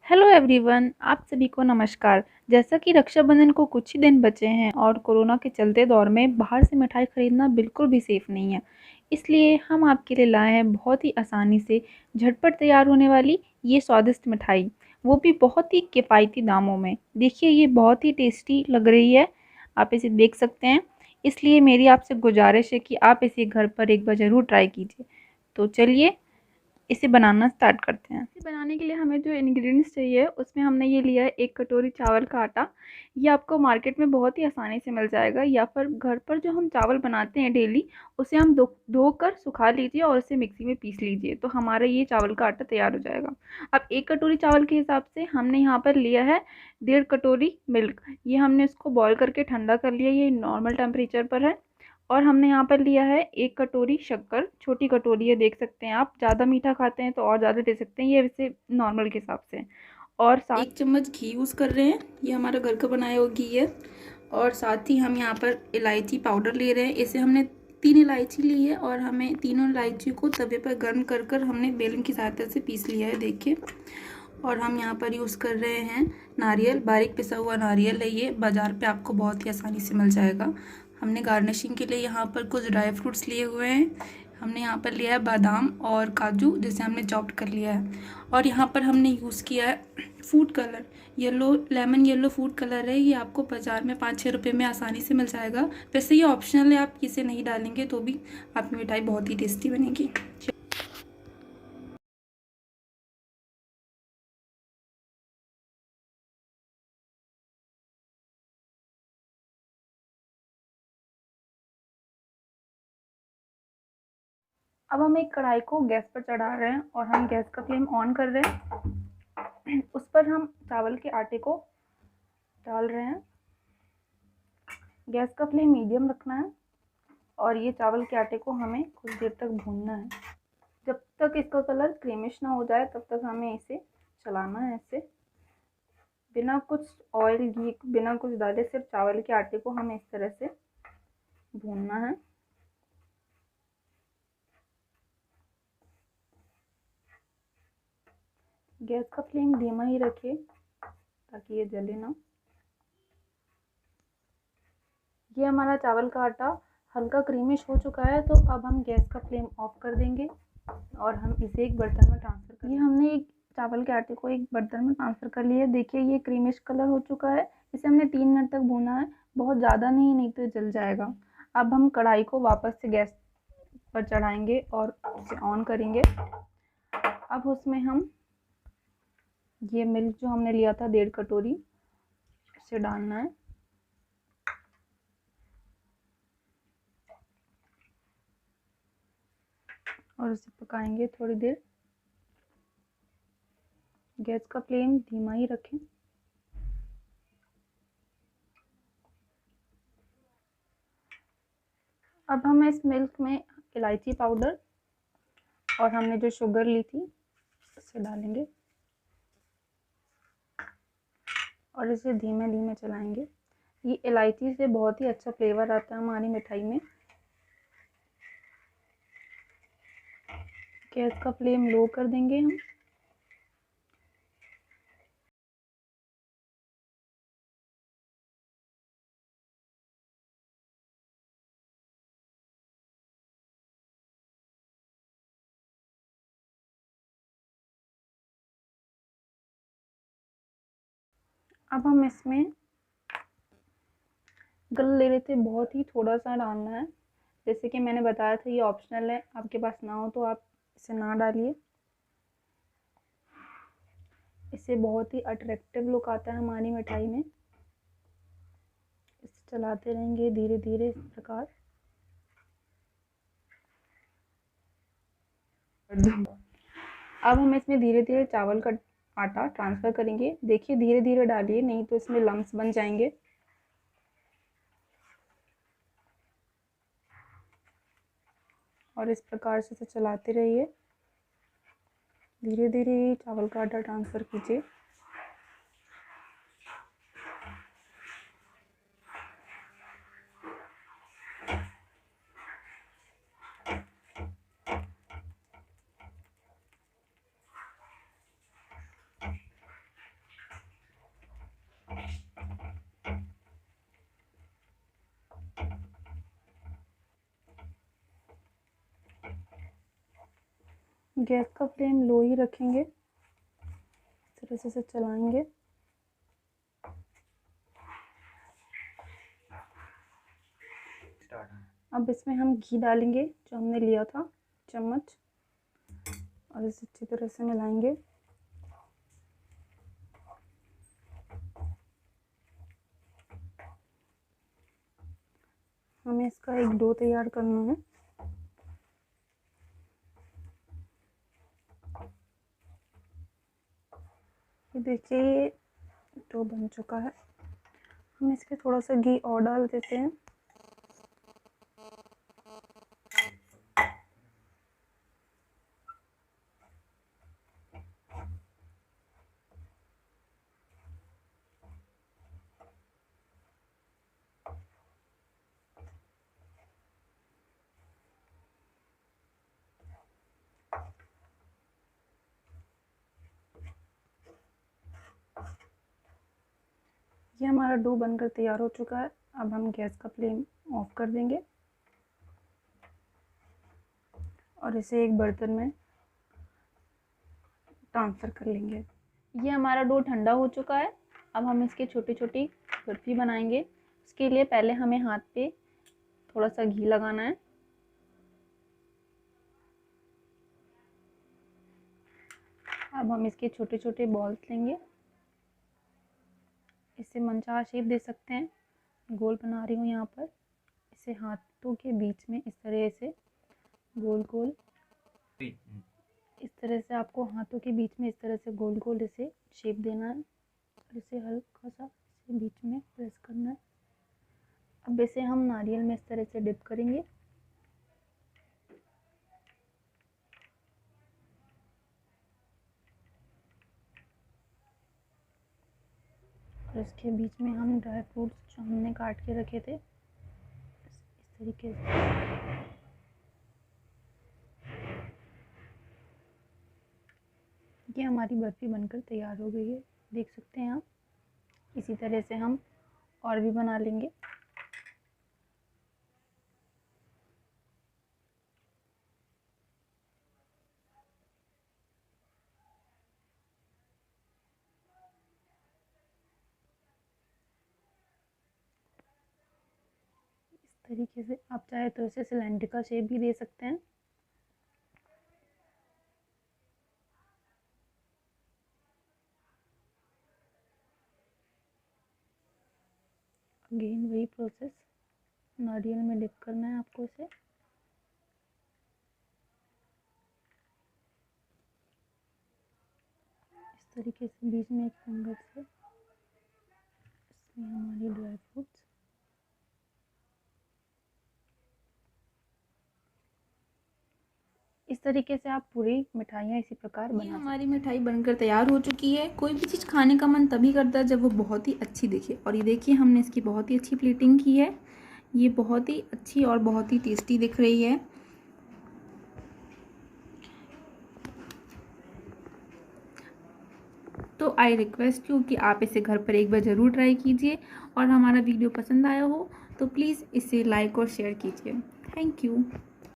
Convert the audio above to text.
Hello everyone, आप सभी को नमस्कार। जैसा कि रक्षाबंधन को कुछ ही दिन बचे हैं और कोरोना के चलते दौर में बाहर से मिठाई खरीदना बिल्कुल भी सेफ़ नहीं है। इसलिए हम आपके लिए लाए हैं बहुत ही आसानी से झटपट तैयार होने वाली ये स्वादिष्ट मिठाई, वो भी बहुत ही किफ़ायती दामों में। देखिए, ये बहुत ही टेस्टी लग रही है, आप इसे देख सकते हैं। इसलिए मेरी आपसे गुजारिश है कि आप इसे घर पर एक बार ज़रूर ट्राई कीजिए। तो चलिए इसे बनाना स्टार्ट करते हैं। इसे बनाने के लिए हमें जो इंग्रेडिएंट्स चाहिए उसमें हमने ये लिया है 1 कटोरी चावल का आटा। ये आपको मार्केट में बहुत ही आसानी से मिल जाएगा, या फिर घर पर जो हम चावल बनाते हैं डेली उसे हम धोकर सुखा लीजिए और उसे मिक्सी में पीस लीजिए, तो हमारा ये चावल का आटा तैयार हो जाएगा। अब 1 कटोरी चावल के हिसाब से हमने यहाँ पर लिया है 1.5 कटोरी मिल्क। ये हमने इसको बॉयल करके ठंडा कर लिया, ये नॉर्मल टेम्परेचर पर है। और हमने यहाँ पर लिया है 1 कटोरी शक्कर, छोटी कटोरी है, देख सकते हैं आप। ज़्यादा मीठा खाते हैं तो और ज़्यादा दे सकते हैं, ये वैसे नॉर्मल के हिसाब से। और साथ 1 चम्मच घी यूज़ कर रहे हैं, ये हमारा घर का बनाया हुआ घी है। और साथ ही हम यहाँ पर इलायची पाउडर ले रहे हैं, इसे हमने 3 इलायची ली है और हमें तीनों इलायची को तवे पर गर्म कर कर हमने बेलन की सहायता से पीस लिया है, देखिए। और हम यहाँ पर यूज़ कर रहे हैं नारियल, बारीक पिसा हुआ नारियल है, ये बाज़ार पे आपको बहुत ही आसानी से मिल जाएगा। हमने गार्निशिंग के लिए यहाँ पर कुछ ड्राई फ्रूट्स लिए हुए हैं। हमने यहाँ पर लिया है बादाम और काजू, जिसे हमने चॉप्ड कर लिया है। और यहाँ पर हमने यूज़ किया है food colour, yellow lemon yellow food colour है, ये आपको बाज़ार में 5-6 रुपये में आसानी से मिल जाएगा। वैसे ये ऑप्शनल है, आप इसे नहीं डालेंगे तो भी आपकी मिठाई बहुत ही टेस्टी बनेगी। अब हम एक कढ़ाई को गैस पर चढ़ा रहे हैं और हम गैस का फ्लेम ऑन कर रहे हैं। उस पर हम चावल के आटे को डाल रहे हैं। गैस का फ्लेम मीडियम रखना है और ये चावल के आटे को हमें कुछ देर तक भूनना है। जब तक इसका कलर क्रीमिश ना हो जाए तब तक हमें इसे चलाना है, ऐसे बिना कुछ ऑयल घी बिना कुछ डाले, सिर्फ चावल के आटे को हमें इस तरह से भूनना है। गैस का फ्लेम धीमा ही रखिए ताकि ये जले ना। ये हमारा चावल का आटा हल्का क्रीमिश हो चुका है, तो अब हम गैस का फ्लेम ऑफ कर देंगे और हम इसे एक बर्तन में ट्रांसफ़र कर। ये हमने एक चावल के आटे को एक बर्तन में ट्रांसफ़र कर लिया है। देखिए, ये क्रीमिश कलर हो चुका है। इसे हमने 3 मिनट तक भूना है, बहुत ज़्यादा नहीं तो जल जाएगा। अब हम कढ़ाई को वापस से गैस पर चढ़ाएंगे और इसे ऑन करेंगे। अब उसमें हम ये मिल्क जो हमने लिया था 1.5 कटोरी, इसे डालना है। और इसे पकाएंगे थोड़ी देर। गैस का फ्लेम धीमा ही रखें। अब हम इस मिल्क में इलायची पाउडर और हमने जो शुगर ली थी उसे डालेंगे और इसे धीमे धीमे चलाएंगे। ये इलायची से बहुत ही अच्छा फ्लेवर आता है हमारी मिठाई में। गैस का फ्लेम लो कर देंगे हम। अब हम इसमें गल ले लेते, बहुत ही थोड़ा सा डालना है। जैसे कि मैंने बताया था ये ऑप्शनल है, आपके पास ना हो तो आप इसे ना डालिए। इससे बहुत ही अट्रैक्टिव लुक आता है हमारी मिठाई में। इसे चलाते रहेंगे धीरे धीरे इस प्रकार। अब हम इसमें धीरे धीरे चावल का आटा ट्रांसफ़र करेंगे। देखिए, धीरे धीरे डालिए, नहीं तो इसमें लम्स बन जाएंगे। और इस प्रकार से इसे चलाते रहिए, धीरे धीरे चावल का आटा ट्रांसफ़र कीजिए। गैस का फ्लेम लो ही रखेंगे, इस तरह से चलाएंगे। अब इसमें हम घी डालेंगे जो हमने लिया था चम्मच, और इसे अच्छी तरह से मिलाएंगे। हमें इसका एक डो तैयार करना है। ये देखिए ये डो बन चुका है। हम इसमें थोड़ा सा घी और डाल देते हैं। ये हमारा डो बनकर तैयार हो चुका है। अब हम गैस का फ्लेम ऑफ कर देंगे और इसे एक बर्तन में ट्रांसफ़र कर लेंगे। ये हमारा डो ठंडा हो चुका है। अब हम इसके छोटी छोटी बर्फ़ी बनाएंगे। उसके लिए पहले हमें हाथ पे थोड़ा सा घी लगाना है। अब हम इसके छोटे छोटे बॉल्स लेंगे, इसे मनचाहा शेप दे सकते हैं। गोल बना रही हूँ यहाँ पर। इसे हाथों के बीच में इस तरह से गोल गोल, इस तरह से आपको हाथों के बीच में इस तरह से गोल गोल इसे शेप देना है और इसे हल्का सा इसे बीच में प्रेस करना है। अब इसे हम नारियल में इस तरह से डिप करेंगे। और इसके बीच में हम ड्राई फ्रूट्स जो हमने काट के रखे थे इस तरीके से, ये हमारी बर्फ़ी बनकर तैयार हो गई है, देख सकते हैं आप। इसी तरह से हम और भी बना लेंगे। इस तरीके से आप चाहे तो इसे सिलेंडर का शेप भी दे सकते हैं। अगेन वही प्रोसेस, नारियल में डिप करना है आपको इसे। इस तरीके से बीच में एक फिंगर से इसमें हमारी ड्राई फ्रूट्स, इस तरीके से आप पूरी मिठाइयाँ इसी प्रकार बना। हमारी मिठाई बनकर तैयार हो चुकी है। कोई भी चीज़ खाने का मन तभी करता है जब वो बहुत ही अच्छी दिखे, और ये देखिए हमने इसकी बहुत ही अच्छी प्लेटिंग की है। ये बहुत ही अच्छी और बहुत ही टेस्टी दिख रही है। तो आई रिक्वेस्ट यू कि आप इसे घर पर एक बार ज़रूर ट्राई कीजिए, और हमारा वीडियो पसंद आया हो तो प्लीज़ इसे लाइक और शेयर कीजिए। Thank you.